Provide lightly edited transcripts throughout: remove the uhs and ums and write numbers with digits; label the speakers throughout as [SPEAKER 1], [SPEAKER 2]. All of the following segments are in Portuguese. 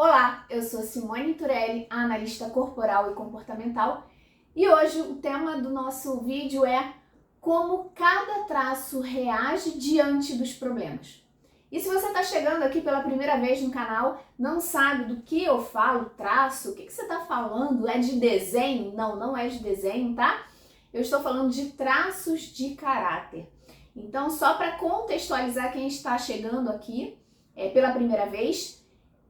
[SPEAKER 1] Olá, eu sou Simone Turelli, analista corporal e comportamental, e hoje o tema do nosso vídeo é como cada traço reage diante dos problemas. E se você está chegando aqui pela primeira vez no canal, não sabe do que eu falo, traço, o que você está falando? É de desenho? Não, não é de desenho, tá? Eu estou falando de traços de caráter. Então, só para contextualizar quem está chegando aqui pela primeira vez,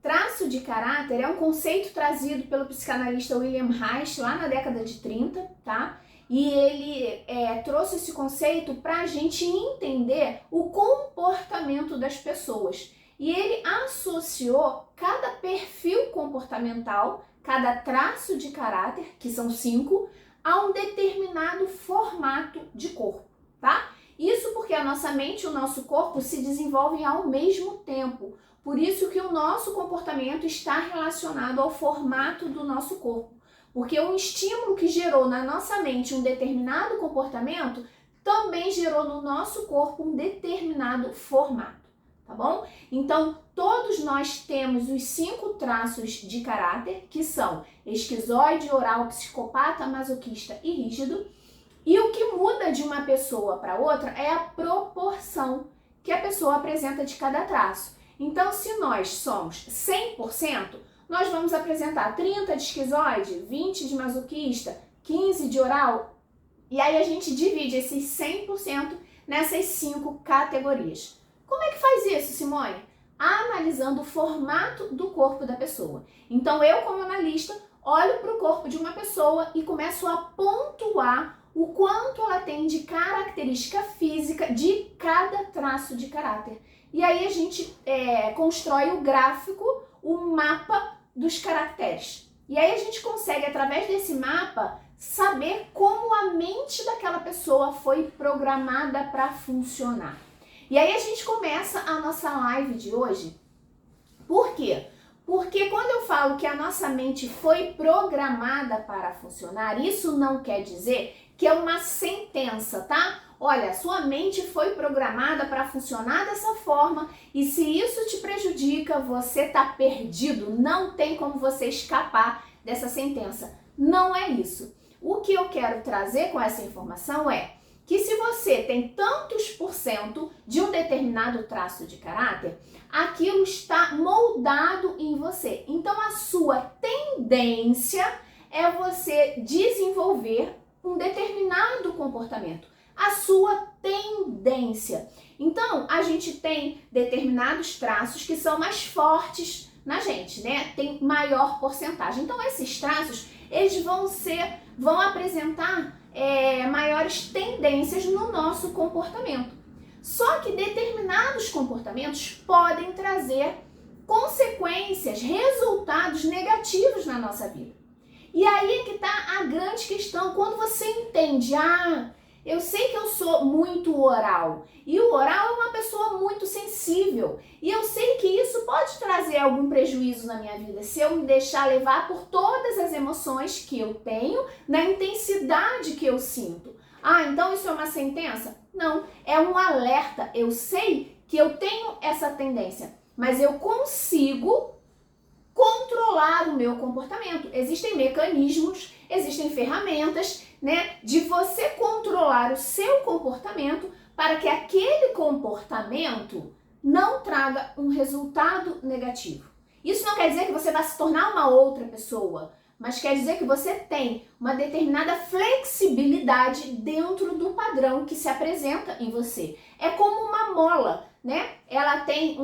[SPEAKER 1] traço de caráter é um conceito trazido pelo psicanalista William Reich lá na década de 30, tá? E ele trouxe esse conceito para a gente entender o comportamento das pessoas. E ele associou cada perfil comportamental, cada traço de caráter, que são 5, a um determinado formato de corpo, tá? Isso porque a nossa mente e o nosso corpo se desenvolvem ao mesmo tempo. Por isso que o nosso comportamento está relacionado ao formato do nosso corpo. Porque um estímulo que gerou na nossa mente um determinado comportamento também gerou no nosso corpo um determinado formato, tá bom? Então, todos nós temos os 5 traços de caráter, que são esquizoide, oral, psicopata, masoquista e rígido. E o que muda de uma pessoa para outra é a proporção que a pessoa apresenta de cada traço. Então, se nós somos 100%, nós vamos apresentar 30 de esquizoide, 20 de masoquista, 15 de oral. E aí a gente divide esses 100% nessas 5 categorias. Como é que faz isso, Simone? Analisando o formato do corpo da pessoa. Então, eu, como analista, olho para o corpo de uma pessoa e começo a pontuar o quanto ela tem de característica física de cada traço de caráter. E aí a gente constrói o gráfico, o mapa dos caracteres. E aí a gente consegue, através desse mapa, saber como a mente daquela pessoa foi programada para funcionar. E aí a gente começa a nossa live de hoje. Por quê? Porque quando eu falo que a nossa mente foi programada para funcionar, isso não quer dizer que é uma sentença, tá? Olha, sua mente foi programada para funcionar dessa forma e se isso te prejudica, você tá perdido, não tem como você escapar dessa sentença. Não é isso. O que eu quero trazer com essa informação é que se você tem tantos por cento de um determinado traço de caráter, aquilo está moldado em você. Então a sua tendência é você desenvolver um determinado comportamento. A sua tendência. Então, a gente tem determinados traços que são mais fortes na gente, né? Tem maior porcentagem. Então, esses traços, eles vão apresentar maiores tendências no nosso comportamento. Só que determinados comportamentos podem trazer consequências, resultados negativos na nossa vida. E aí é que está a grande questão. Quando você entende, eu sei que eu sou muito oral, e o oral é uma pessoa muito sensível, e eu sei que isso pode trazer algum prejuízo na minha vida, se eu me deixar levar por todas as emoções que eu tenho, na intensidade que eu sinto. Então isso é uma sentença? Não, é um alerta. Eu sei que eu tenho essa tendência, mas eu consigo controlar o meu comportamento. Existem mecanismos, existem ferramentas, né, de você controlar o seu comportamento para que aquele comportamento não traga um resultado negativo. Isso não quer dizer que você vai se tornar uma outra pessoa, mas quer dizer que você tem uma determinada flexibilidade dentro do padrão que se apresenta em você. É como uma mola, né? Ela tem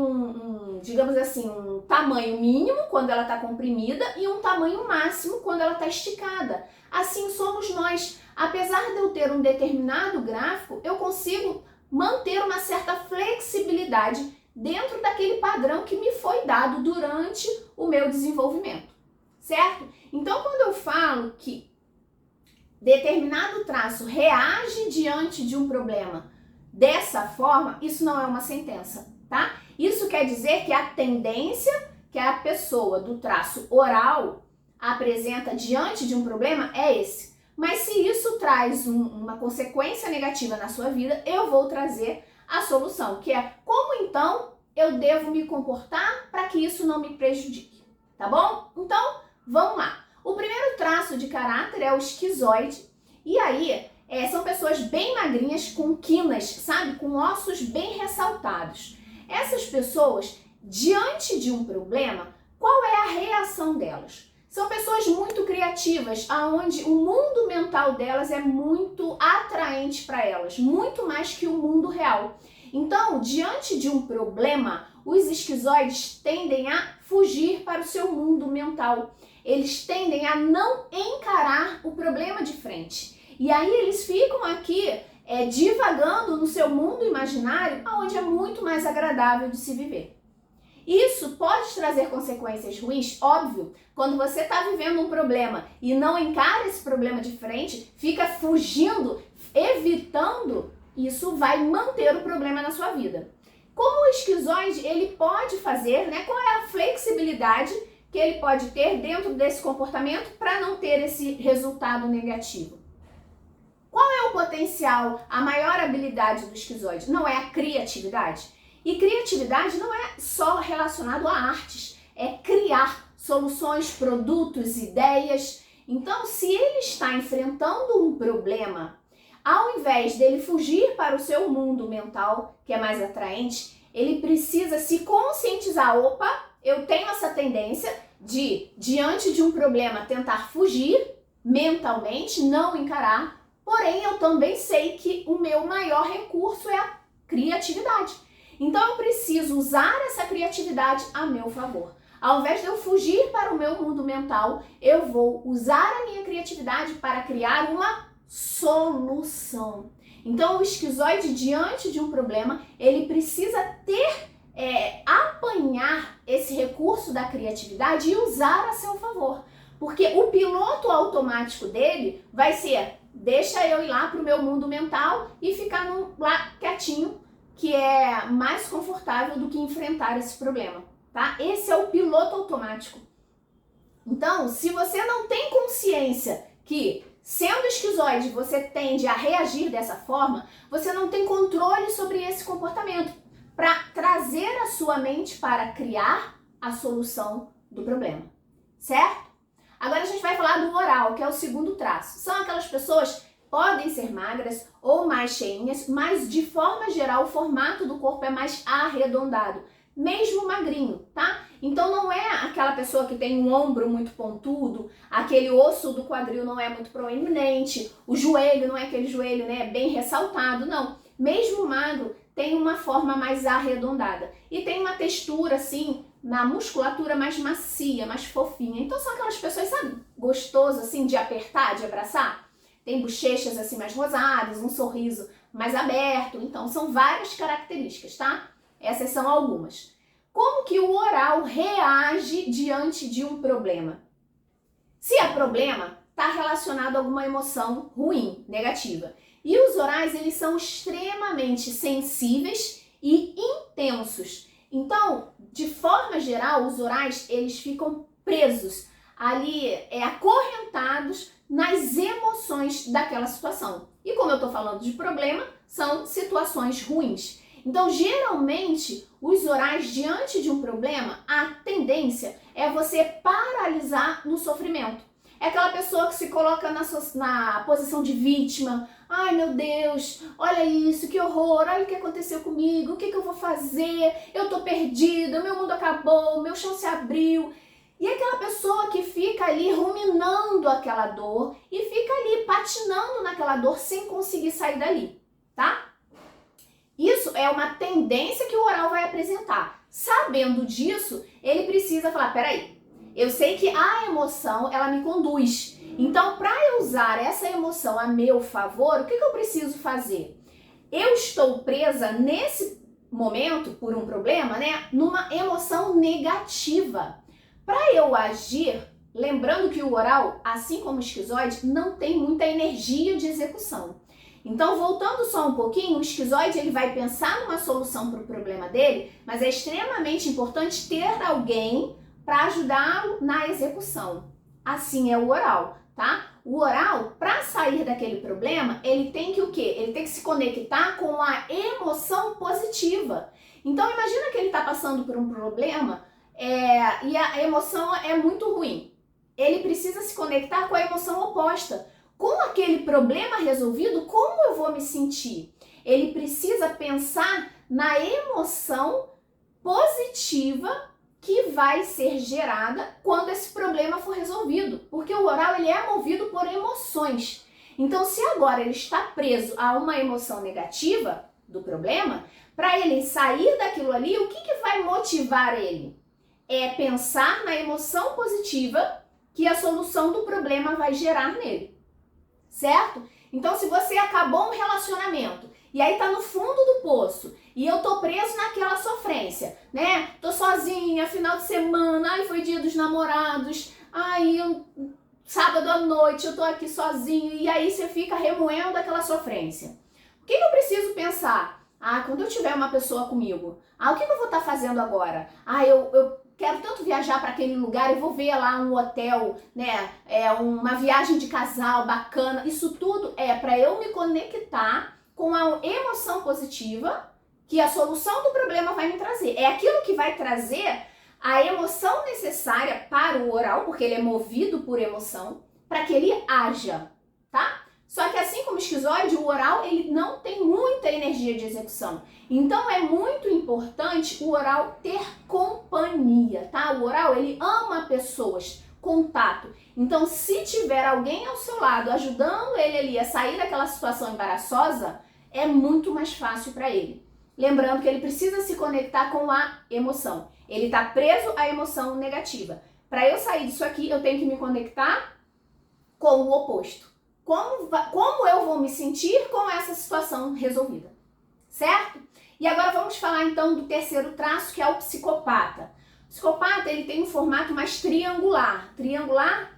[SPEAKER 1] digamos assim, um tamanho mínimo quando ela está comprimida e um tamanho máximo quando ela está esticada. Assim somos nós. Apesar de eu ter um determinado gráfico, eu consigo manter uma certa flexibilidade dentro daquele padrão que me foi dado durante o meu desenvolvimento, certo? Então, quando eu falo que determinado traço reage diante de um problema dessa forma, isso não é uma sentença, tá? Isso quer dizer que a tendência que a pessoa do traço oral apresenta diante de um problema é esse. Mas se isso traz uma consequência negativa na sua vida, eu vou trazer a solução, que é como então eu devo me comportar para que isso não me prejudique. tá bom? Então, vamos lá. O primeiro traço de caráter é o esquizoide, e aí são pessoas bem magrinhas com quinas, sabe? Com ossos bem ressaltados. Essas pessoas, diante de um problema, qual é a reação delas? São pessoas muito criativas, aonde o mundo mental delas é muito atraente para elas, muito mais que o mundo real. Então, diante de um problema, os esquizoides tendem a fugir para o seu mundo mental. Eles tendem a não encarar o problema de frente. E aí eles ficam aqui divagando no seu mundo imaginário, onde é muito mais agradável de se viver. Isso pode trazer consequências ruins, óbvio. Quando você está vivendo um problema e não encara esse problema de frente, fica fugindo, evitando, isso vai manter o problema na sua vida. Como o esquizoide ele pode fazer, né? Qual é a flexibilidade que ele pode ter dentro desse comportamento para não ter esse resultado negativo? Qual é o potencial, a maior habilidade do esquizoide? Não é a criatividade? E criatividade não é só relacionado a artes, é criar soluções, produtos, ideias. Então, se ele está enfrentando um problema, ao invés dele fugir para o seu mundo mental, que é mais atraente, ele precisa se conscientizar. Opa, eu tenho essa tendência de, diante de um problema, tentar fugir mentalmente, não encarar. Porém, eu também sei que o meu maior recurso é a criatividade. Então, eu preciso usar essa criatividade a meu favor. Ao invés de eu fugir para o meu mundo mental, eu vou usar a minha criatividade para criar uma solução. Então, o esquizoide, diante de um problema, ele precisa apanhar esse recurso da criatividade e usar a seu favor. Porque o piloto automático dele vai ser, deixa eu ir lá para o meu mundo mental e ficar lá quietinho, que é mais confortável do que enfrentar esse problema, tá? Esse é o piloto automático. Então, se você não tem consciência que, sendo esquizoide, você tende a reagir dessa forma, você não tem controle sobre esse comportamento para trazer a sua mente para criar a solução do problema, certo? Agora a gente vai falar do oral, que é o segundo traço. São aquelas pessoas podem ser magras ou mais cheinhas, mas de forma geral o formato do corpo é mais arredondado, mesmo magrinho, tá? Então não é aquela pessoa que tem um ombro muito pontudo, aquele osso do quadril não é muito proeminente, o joelho não é aquele joelho, né, bem ressaltado, não. Mesmo magro tem uma forma mais arredondada e tem uma textura assim na musculatura mais macia, mais fofinha. Então são aquelas pessoas, sabe, gostoso assim de apertar, de abraçar. Tem bochechas assim mais rosadas, um sorriso mais aberto. Então, são várias características, tá? Essas são algumas. Como que o oral reage diante de um problema? Se é problema, está relacionado a alguma emoção ruim, negativa. E os orais, eles são extremamente sensíveis e intensos. Então, de forma geral, os orais, eles ficam presos ali, acorrentados nas emoções daquela situação. E como eu tô falando de problema, são situações ruins. Então, geralmente, os orais diante de um problema, a tendência é você paralisar no sofrimento. É aquela pessoa que se coloca na posição de vítima. Ai, meu Deus, olha isso, que horror, olha o que aconteceu comigo, o que eu vou fazer? Eu tô perdida, meu mundo acabou, meu chão se abriu. E aquela pessoa que fica ali ruminando aquela dor e fica ali patinando naquela dor sem conseguir sair dali, tá? Isso é uma tendência que o oral vai apresentar. Sabendo disso, ele precisa falar, peraí, eu sei que a emoção, ela me conduz. Então, para eu usar essa emoção a meu favor, o que eu preciso fazer? Eu estou presa nesse momento, por um problema, né, numa emoção negativa. Para eu agir, lembrando que o oral, assim como o esquizoide, não tem muita energia de execução. Então, voltando só um pouquinho, o esquizoide ele vai pensar numa solução para o problema dele, mas é extremamente importante ter alguém para ajudá-lo na execução. Assim é o oral, tá? O oral, para sair daquele problema, ele tem que o quê? Ele tem que se conectar com a emoção positiva. Então, imagina que ele está passando por um problema e a emoção é muito ruim. Ele precisa se conectar com a emoção oposta. Com aquele problema resolvido, como eu vou me sentir? Ele precisa pensar na emoção positiva que vai ser gerada quando esse problema for resolvido. Porque o oral ele é movido por emoções. Então, se agora ele está preso a uma emoção negativa do problema, para ele sair daquilo ali, o que vai motivar ele? É pensar na emoção positiva que a solução do problema vai gerar nele, certo? Então, se você acabou um relacionamento e aí tá no fundo do poço e eu tô preso naquela sofrência, né? Tô sozinha, final de semana, ai, foi dia dos namorados, sábado à noite eu tô aqui sozinho e aí você fica remoendo aquela sofrência. O que eu preciso pensar? Quando eu tiver uma pessoa comigo, o que eu vou estar fazendo agora? Eu quero tanto viajar para aquele lugar e vou ver lá um hotel, né? Uma viagem de casal bacana. Isso tudo é para eu me conectar com a emoção positiva que a solução do problema vai me trazer. É aquilo que vai trazer a emoção necessária para o oral, porque ele é movido por emoção, para que ele haja, tá? Só que assim como o esquizoide, o oral ele não tem muita energia de execução. Então é muito importante o oral ter companhia, tá? O oral ele ama pessoas, contato. Então se tiver alguém ao seu lado ajudando ele ali a sair daquela situação embaraçosa, é muito mais fácil para ele. Lembrando que ele precisa se conectar com a emoção. Ele está preso à emoção negativa. Para eu sair disso aqui, eu tenho que me conectar com o oposto. Como eu vou me sentir com essa situação resolvida, certo? E agora vamos falar então do terceiro traço, que é o psicopata. O psicopata ele tem um formato mais triangular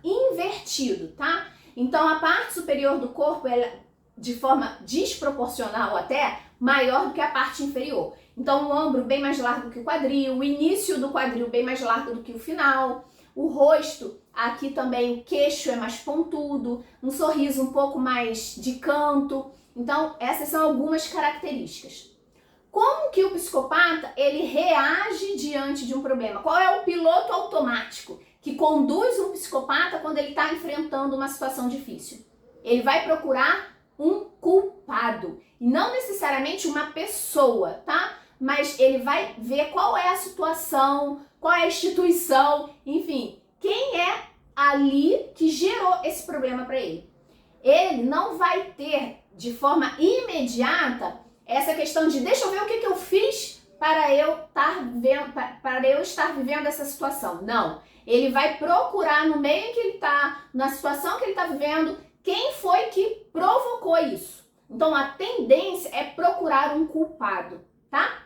[SPEAKER 1] invertido, tá? Então a parte superior do corpo é de forma desproporcional até maior do que a parte inferior. Então o ombro bem mais largo que o quadril, o início do quadril bem mais largo do que o final, o rosto, aqui também o queixo é mais pontudo, um sorriso um pouco mais de canto. Então essas são algumas características. Como que o psicopata ele reage diante de um problema? Qual é o piloto automático que conduz um psicopata quando ele está enfrentando uma situação difícil? Ele vai procurar um culpado, e não necessariamente uma pessoa, tá? Mas ele vai ver qual é a situação, qual é a instituição, enfim, quem é ali que gerou esse problema para ele. Ele não vai ter de forma imediata essa questão de deixa eu ver o que eu fiz para eu estar vivendo essa situação. Não, ele vai procurar no meio em que ele está, na situação que ele está vivendo, quem foi que provocou isso. Então a tendência é procurar um culpado, tá?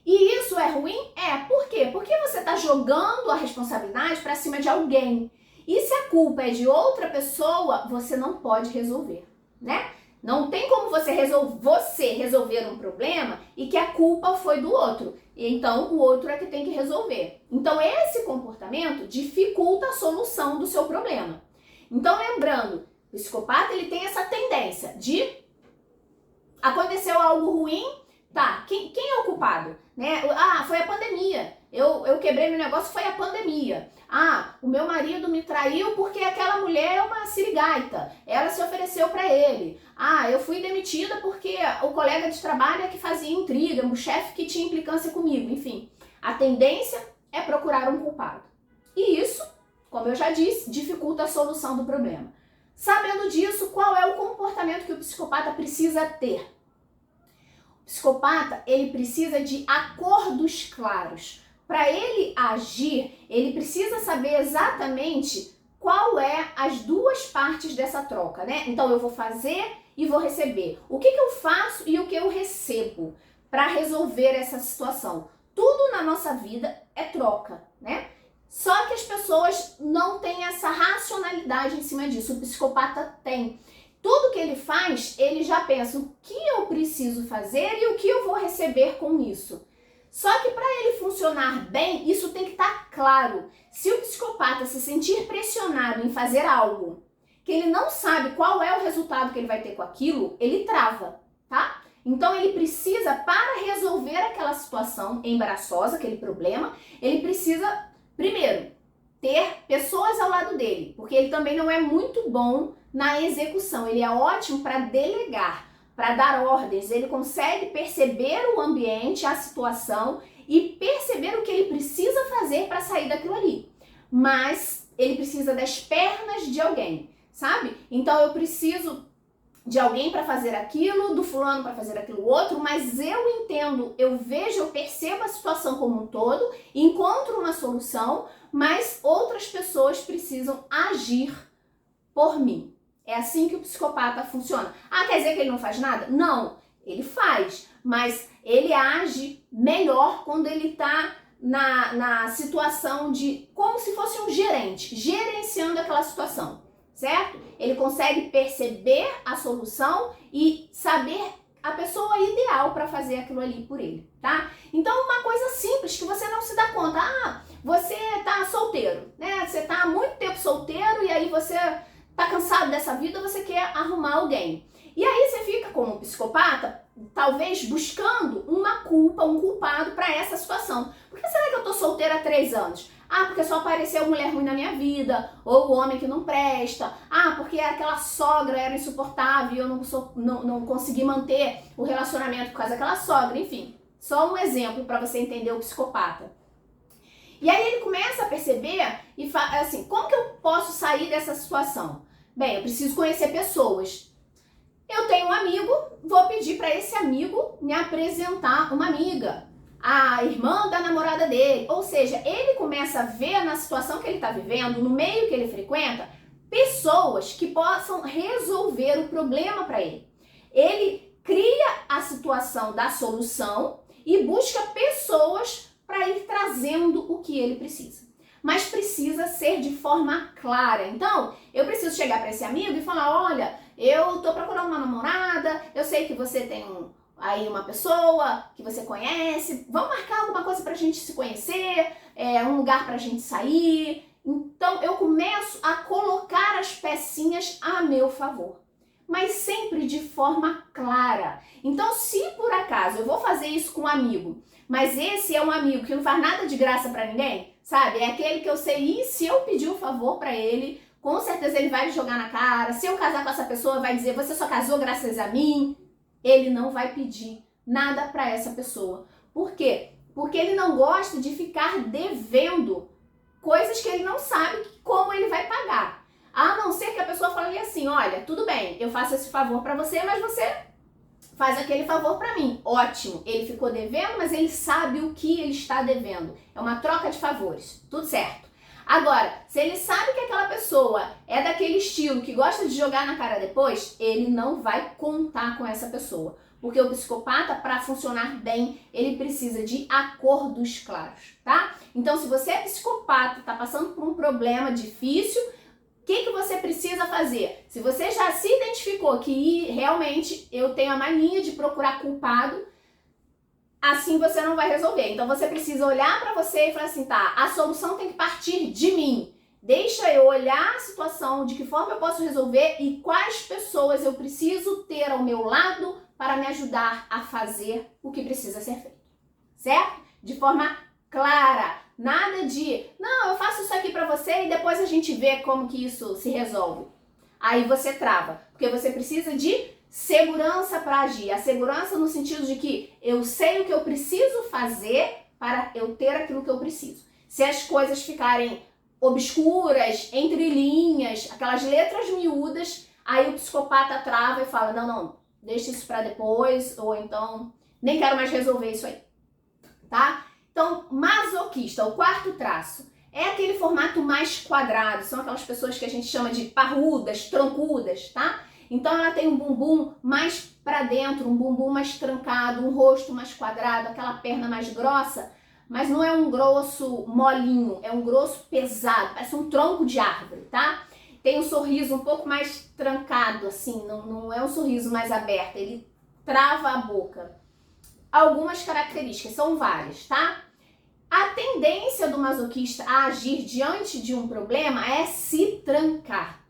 [SPEAKER 1] E isso é ruim? Por quê? Porque você está jogando a responsabilidade para cima de alguém. E se a culpa é de outra pessoa, você não pode resolver, né? Não tem como você resolver um problema e que a culpa foi do outro. Então o outro é que tem que resolver. Então esse comportamento dificulta a solução do seu problema. Então lembrando, o psicopata ele tem essa tendência de aconteceu algo ruim, tá, quem é o culpado? Né? Foi a pandemia, eu quebrei meu negócio, foi a pandemia. O meu marido me traiu porque aquela mulher é uma sirigaita, ela se ofereceu para ele. Eu fui demitida porque o colega de trabalho é que fazia intriga, um chefe que tinha implicância comigo. Enfim, a tendência é procurar um culpado. E isso, como eu já disse, dificulta a solução do problema. Sabendo disso, qual é o comportamento que o psicopata precisa ter? O psicopata, ele precisa de acordos claros. Para ele agir, ele precisa saber exatamente qual é as duas partes dessa troca, né? Então eu vou fazer e vou receber. O que eu faço e o que eu recebo para resolver essa situação? Tudo na nossa vida é troca, né? Só que as pessoas não têm essa racionalidade em cima disso. O psicopata tem. Tudo que ele faz, ele já pensa o que eu preciso fazer e o que eu vou receber com isso. Só que para ele funcionar bem, isso tem que estar claro. Se o psicopata se sentir pressionado em fazer algo que ele não sabe qual é o resultado que ele vai ter com aquilo, ele trava, tá? Então ele precisa, para resolver aquela situação embaraçosa, aquele problema, ele precisa, primeiro, ter pessoas ao lado dele, porque ele também não é muito bom na execução, ele é ótimo para delegar, para dar ordens, ele consegue perceber o ambiente, a situação e perceber o que ele precisa fazer para sair daquilo ali. Mas ele precisa das pernas de alguém, sabe? Então eu preciso de alguém para fazer aquilo, do fulano para fazer aquilo outro, mas eu entendo, eu vejo, eu percebo a situação como um todo, encontro uma solução, mas outras pessoas precisam agir por mim. É assim que o psicopata funciona. Ah, quer dizer que ele não faz nada? Não, ele faz, mas ele age melhor quando ele está na situação de como se fosse um gerente, gerenciando aquela situação, certo? Ele consegue perceber a solução e saber a pessoa ideal para fazer aquilo ali por ele, tá? Então, uma coisa simples que você não se dá conta. Ah, você tá solteiro, né? Você tá há muito tempo solteiro e aí você tá cansado dessa vida, você quer arrumar alguém. E aí você fica como psicopata, talvez buscando uma culpa, um culpado para essa situação. Por que será que eu tô solteira há 3 anos? Ah, porque só apareceu mulher ruim na minha vida, ou o homem que não presta. Ah, porque aquela sogra era insuportável e eu não consegui manter o relacionamento por causa daquela sogra. Enfim, só um exemplo para você entender o psicopata. E aí ele começa a perceber e fala assim, como que eu posso sair dessa situação? Bem, eu preciso conhecer pessoas. Eu tenho um amigo, vou pedir para esse amigo me apresentar uma amiga, a irmã da namorada dele. Ou seja, ele começa a ver na situação que ele está vivendo, no meio que ele frequenta, pessoas que possam resolver o problema para ele. Ele cria a situação da solução e busca pessoas para ir trazendo o que ele precisa. Mas precisa ser de forma clara. Então, eu preciso chegar para esse amigo e falar, olha, eu tô procurando uma namorada, eu sei que você tem aí uma pessoa que você conhece, vamos marcar alguma coisa pra gente se conhecer, um lugar pra gente sair. Então, eu começo a colocar as pecinhas a meu favor, mas sempre de forma clara. Então, se por acaso eu vou fazer isso com um amigo, mas esse é um amigo que não faz nada de graça pra ninguém, sabe? É aquele que eu sei, e se eu pedir um favor pra ele, com certeza ele vai me jogar na cara. Se eu casar com essa pessoa, vai dizer, você só casou graças a mim. Ele não vai pedir nada pra essa pessoa. Por quê? Porque ele não gosta de ficar devendo coisas que ele não sabe como ele vai pagar. A não ser que a pessoa fale assim, olha, tudo bem, eu faço esse favor pra você, mas você faz aquele favor pra mim. Ótimo, ele ficou devendo, mas ele sabe o que ele está devendo. É uma troca de favores, tudo certo. Agora, se ele sabe que aquela pessoa é daquele estilo que gosta de jogar na cara depois, ele não vai contar com essa pessoa. Porque o psicopata, para funcionar bem, ele precisa de acordos claros, tá? Então, se você é psicopata, tá passando por um problema difícil, o que você precisa fazer? Se você já se identificou que realmente eu tenho a mania de procurar culpado, assim você não vai resolver. Então você precisa olhar para você e falar assim, tá, a solução tem que partir de mim. Deixa eu olhar a situação, de que forma eu posso resolver e quais pessoas eu preciso ter ao meu lado para me ajudar a fazer o que precisa ser feito. Certo? De forma clara. Nada de, não, eu faço isso aqui pra você e depois a gente vê como que isso se resolve. Aí você trava, porque você precisa de segurança para agir. A segurança no sentido de que eu sei o que eu preciso fazer para eu ter aquilo que eu preciso. Se as coisas ficarem obscuras, entre linhas, aquelas letras miúdas, aí o psicopata trava e fala, não, deixa isso para depois, ou então, nem quero mais resolver isso aí, tá? Então, masoquista, o quarto traço, é aquele formato mais quadrado, são aquelas pessoas que a gente chama de parrudas, troncudas, tá? Então ela tem um bumbum mais para dentro, um bumbum mais trancado, um rosto mais quadrado, aquela perna mais grossa, mas não é um grosso molinho, é um grosso pesado, parece um tronco de árvore, tá? Tem um sorriso um pouco mais trancado, assim, não é um sorriso mais aberto, ele trava a boca. Algumas características, são várias, tá? A tendência do masoquista a agir diante de um problema é se trancar.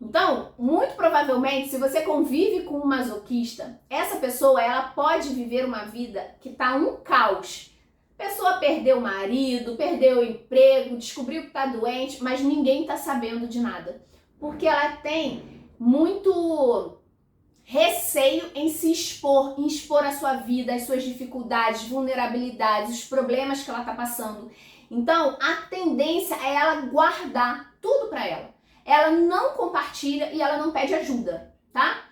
[SPEAKER 1] Então, muito provavelmente, se você convive com um masoquista, essa pessoa ela pode viver uma vida que tá um caos. A pessoa perdeu o marido, perdeu o emprego, descobriu que tá doente, mas ninguém tá sabendo de nada. Porque ela tem muito receio em se expor, em expor a sua vida, as suas dificuldades, vulnerabilidades, os problemas que ela tá passando. Então, a tendência é ela guardar tudo pra ela. Ela não compartilha e ela não pede ajuda, tá?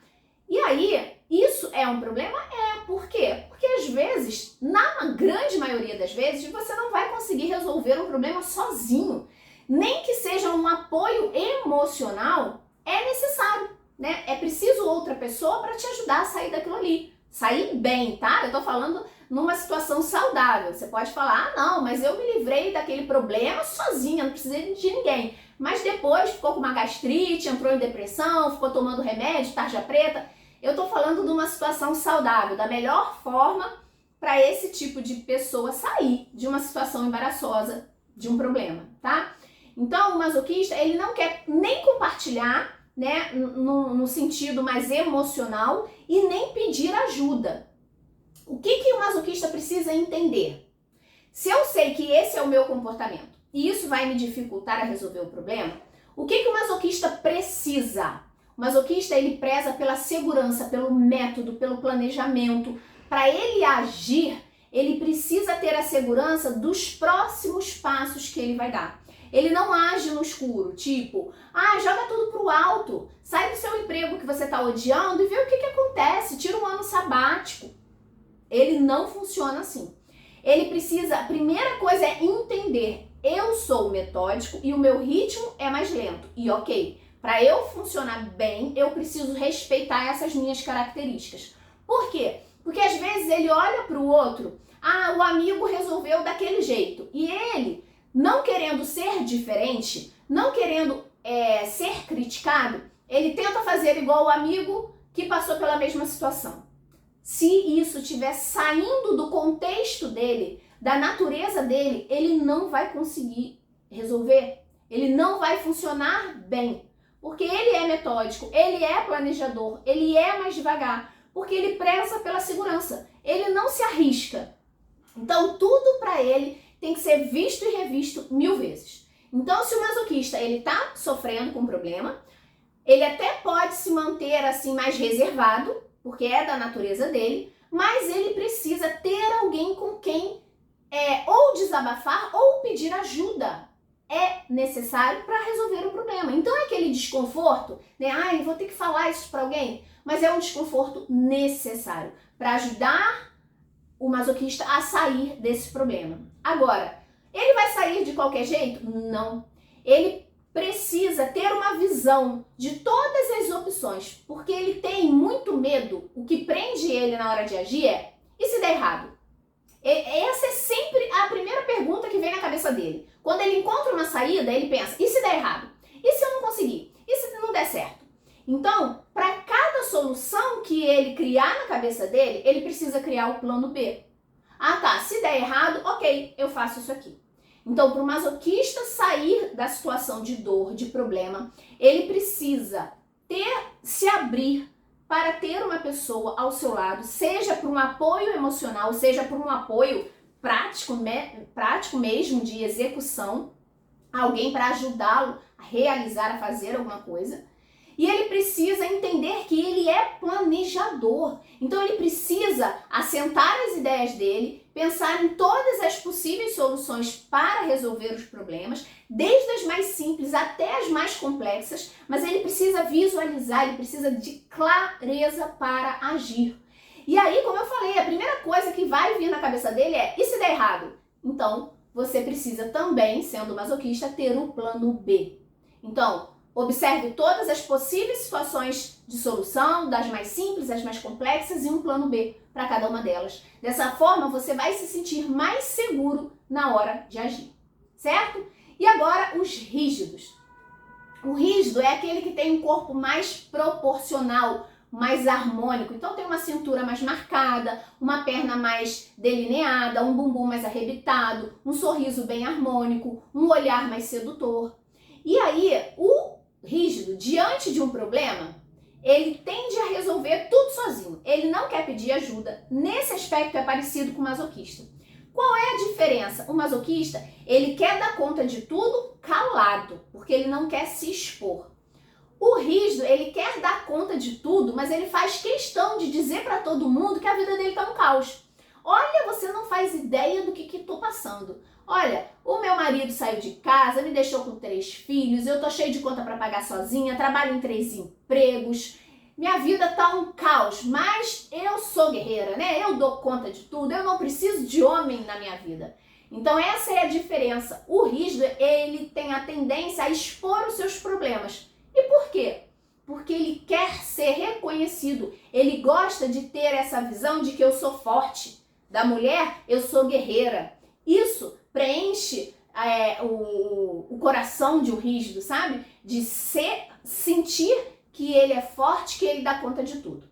[SPEAKER 1] E aí, isso é um problema? Por quê? Porque às vezes, na grande maioria das vezes, você não vai conseguir resolver um problema sozinho. Nem que seja um apoio emocional, é necessário, né? É preciso outra pessoa para te ajudar a sair daquilo ali. Sair bem, tá? Eu tô falando numa situação saudável. Você pode falar, ah, não, mas eu me livrei daquele problema sozinha, não precisei de ninguém. Mas depois ficou com uma gastrite, entrou em depressão, ficou tomando remédio, tarja preta. Eu tô falando de uma situação saudável, da melhor forma para esse tipo de pessoa sair de uma situação embaraçosa, de um problema, tá? Então, o masoquista, ele não quer nem compartilhar, né, no sentido mais emocional e nem pedir ajuda. O que o masoquista precisa entender? Se eu sei que esse é o meu comportamento e isso vai me dificultar a resolver o problema, o que o masoquista precisa? O masoquista, ele preza pela segurança, pelo método, pelo planejamento. Para ele agir, ele precisa ter a segurança dos próximos passos que ele vai dar. Ele não age no escuro, tipo, joga tudo pro alto, sai do seu emprego que você tá odiando e vê o que acontece, tira um ano sabático. Ele não funciona assim. Ele precisa, a primeira coisa é entender, eu sou metódico e o meu ritmo é mais lento. E ok, para eu funcionar bem, eu preciso respeitar essas minhas características. Por quê? Porque às vezes ele olha pro outro, o amigo resolveu daquele jeito, e ele, não querendo ser diferente, não querendo ser criticado, ele tenta fazer igual o amigo que passou pela mesma situação. Se isso estiver saindo do contexto dele, da natureza dele, ele não vai conseguir resolver, ele não vai funcionar bem, porque ele é metódico, ele é planejador, ele é mais devagar, porque ele preza pela segurança, ele não se arrisca. Então tudo para ele tem que ser visto e revisto 1000 vezes. Então, se o masoquista ele tá sofrendo com um problema, ele até pode se manter assim mais reservado, porque é da natureza dele, mas ele precisa ter alguém com quem ou desabafar ou pedir ajuda. É necessário para resolver o problema. Então é aquele desconforto, né? Eu vou ter que falar isso para alguém, mas é um desconforto necessário para ajudar o masoquista a sair desse problema. Agora, ele vai sair de qualquer jeito? Não. Ele precisa ter uma visão de todas as opções, porque ele tem muito medo. O que prende ele na hora de agir é, e se der errado? Essa é sempre a primeira pergunta que vem na cabeça dele. Quando ele encontra uma saída, ele pensa, e se der errado? E se eu não conseguir? E se não der certo? Então, para cada solução que ele criar na cabeça dele, ele precisa criar o plano B. Se der errado, ok, eu faço isso aqui. Então, para o masoquista sair da situação de dor, de problema, ele precisa se abrir para ter uma pessoa ao seu lado, seja por um apoio emocional, seja por um apoio prático mesmo, de execução, alguém para ajudá-lo a realizar, a fazer alguma coisa. E ele precisa entender que ele é planejador. Então ele precisa assentar as ideias dele, pensar em todas as possíveis soluções para resolver os problemas, desde as mais simples até as mais complexas, mas ele precisa visualizar, ele precisa de clareza para agir. E aí, como eu falei, a primeira coisa que vai vir na cabeça dele é, e se der errado? Então, você precisa também, sendo masoquista, ter um plano B. Então, observe todas as possíveis situações de solução, das mais simples às mais complexas, e um plano B para cada uma delas. Dessa forma, você vai se sentir mais seguro na hora de agir, certo? E agora, os rígidos. O rígido é aquele que tem um corpo mais proporcional, mais harmônico. Então, tem uma cintura mais marcada, uma perna mais delineada, um bumbum mais arrebitado, um sorriso bem harmônico, um olhar mais sedutor. E aí, o rígido, diante de um problema, ele tende a resolver tudo sozinho. Ele não quer pedir ajuda. Nesse aspecto é parecido com o masoquista. Qual é a diferença? O masoquista, ele quer dar conta de tudo calado, porque ele não quer se expor. O rígido, ele quer dar conta de tudo, mas ele faz questão de dizer para todo mundo que a vida dele tá um caos. Olha, você não faz ideia do que tô passando. Olha, o meu marido saiu de casa, me deixou com 3 filhos, eu tô cheio de conta para pagar sozinha, trabalho em 3 empregos, minha vida tá um caos, mas eu sou guerreira, né? Eu dou conta de tudo, eu não preciso de homem na minha vida. Então essa é a diferença. O rígido, ele tem a tendência a expor os seus problemas. E por quê? Porque ele quer ser reconhecido. Ele gosta de ter essa visão de que eu sou forte. Da mulher, eu sou guerreira. Isso preenche o coração de um rígido, sabe? De sentir que ele é forte, que ele dá conta de tudo.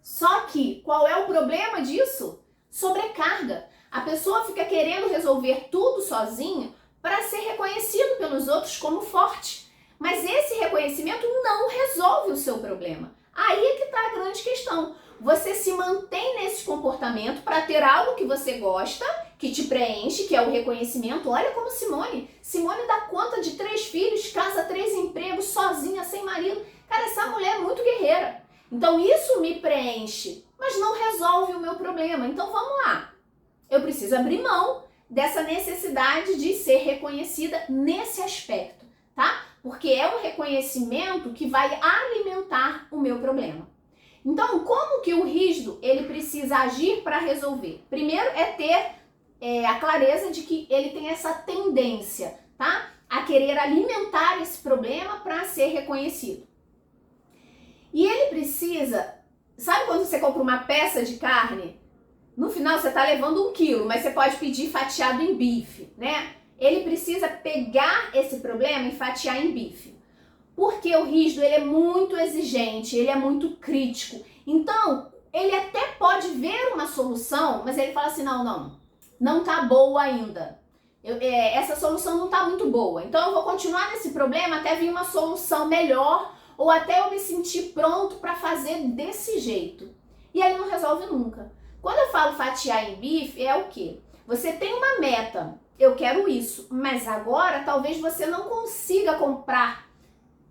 [SPEAKER 1] Só que, qual é o problema disso? Sobrecarga. A pessoa fica querendo resolver tudo sozinha para ser reconhecido pelos outros como forte. Mas esse reconhecimento não resolve o seu problema. Aí é que está a grande questão. Você se mantém nesse comportamento para ter algo que você gosta, que te preenche, que é o reconhecimento. Olha como Simone dá conta de 3 filhos, casa 3 empregos, sozinha, sem marido. Cara, essa mulher é muito guerreira. Então isso me preenche, mas não resolve o meu problema. Então vamos lá. Eu preciso abrir mão dessa necessidade de ser reconhecida nesse aspecto, tá? Porque é o reconhecimento que vai alimentar o meu problema. Então, como que o rígido ele precisa agir para resolver? Primeiro é ter a clareza de que ele tem essa tendência, tá? A querer alimentar esse problema para ser reconhecido. E ele precisa, sabe quando você compra uma peça de carne? No final você está levando 1 quilo, mas você pode pedir fatiado em bife, né? Ele precisa pegar esse problema e fatiar em bife. Porque o rígido ele é muito exigente, ele é muito crítico. Então, ele até pode ver uma solução, mas ele fala assim, não tá boa ainda. Essa solução não tá muito boa. Então, eu vou continuar nesse problema até vir uma solução melhor ou até eu me sentir pronto para fazer desse jeito. E aí não resolve nunca. Quando eu falo fatiar em bife, é o quê? Você tem uma meta, eu quero isso, mas agora talvez você não consiga comprar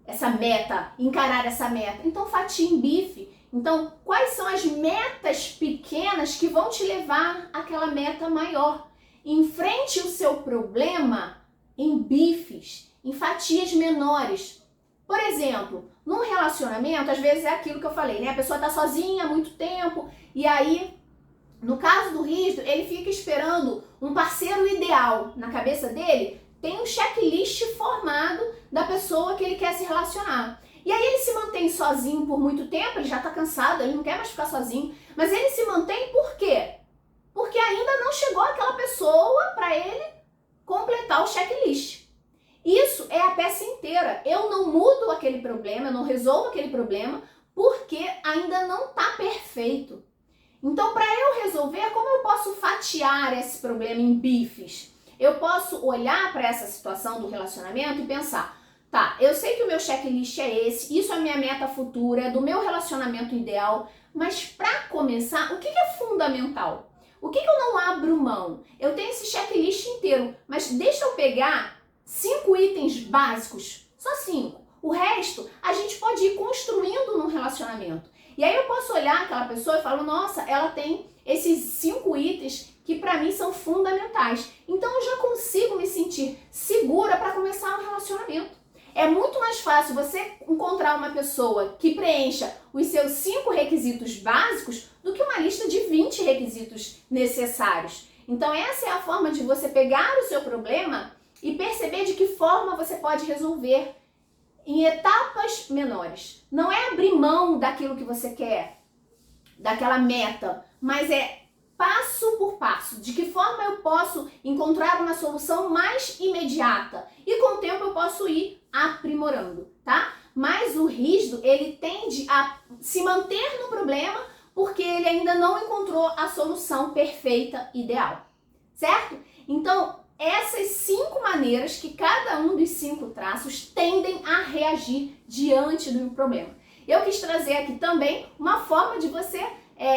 [SPEAKER 1] essa meta, encarar essa meta. Então fatia em bife. Então, quais são as metas pequenas que vão te levar àquela meta maior? Enfrente o seu problema em bifes, em fatias menores. Por exemplo, num relacionamento, às vezes é aquilo que eu falei, né? A pessoa tá sozinha há muito tempo e aí, no caso do rígido, ele fica esperando um parceiro ideal. Na cabeça dele, tem um checklist formado da pessoa que ele quer se relacionar. E aí ele se mantém sozinho por muito tempo, ele já tá cansado, ele não quer mais ficar sozinho. Mas ele se mantém por quê? Porque ainda não chegou aquela pessoa para ele completar o checklist. Isso é a peça inteira. Eu não mudo aquele problema, eu não resolvo aquele problema, porque ainda não tá perfeito. Então, para eu resolver, como eu posso fatiar esse problema em bifes? Eu posso olhar para essa situação do relacionamento e pensar, tá, eu sei que o meu checklist é esse, isso é a minha meta futura, é do meu relacionamento ideal, mas para começar, o que é fundamental? O que eu não abro mão? Eu tenho esse checklist inteiro, mas deixa eu pegar 5 itens básicos, só 5. O resto, a gente pode ir construindo num relacionamento. E aí eu posso olhar aquela pessoa e falar, nossa, ela tem esses 5 itens que para mim são fundamentais. Então eu já consigo me sentir segura para começar um relacionamento. É muito mais fácil você encontrar uma pessoa que preencha os seus 5 requisitos básicos do que uma lista de 20 requisitos necessários. Então essa é a forma de você pegar o seu problema e perceber de que forma você pode resolver em etapas menores. Não é abrir mão daquilo que você quer, daquela meta, mas é passo por passo. De que forma eu posso encontrar uma solução mais imediata? E com o tempo eu posso ir aprimorando, tá? Mas o rígido, ele tende a se manter no problema porque ele ainda não encontrou a solução perfeita, ideal, certo? Então, essas 5 maneiras que cada um dos 5 traços tendem a reagir diante do problema. Eu quis trazer aqui também uma forma de você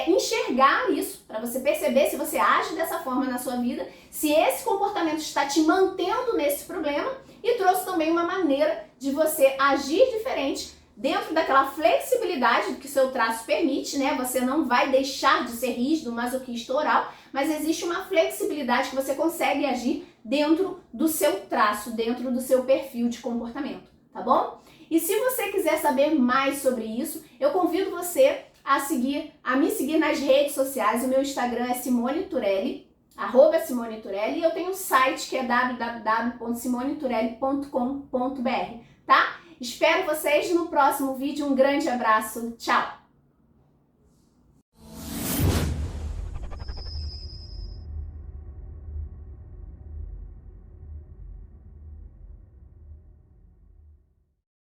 [SPEAKER 1] enxergar isso, para você perceber se você age dessa forma na sua vida, se esse comportamento está te mantendo nesse problema, e trouxe também uma maneira de você agir diferente dentro daquela flexibilidade que seu traço permite, né? Você não vai deixar de ser rígido, masoquista, oral, mas existe uma flexibilidade que você consegue agir dentro do seu traço, dentro do seu perfil de comportamento, tá bom? E se você quiser saber mais sobre isso, eu convido você a me seguir nas redes sociais. O meu Instagram é Simone Turelli, @Simone Turelli, e eu tenho um site que é www.simoneturelli.com.br, tá? Espero vocês no próximo vídeo. Um grande abraço, tchau!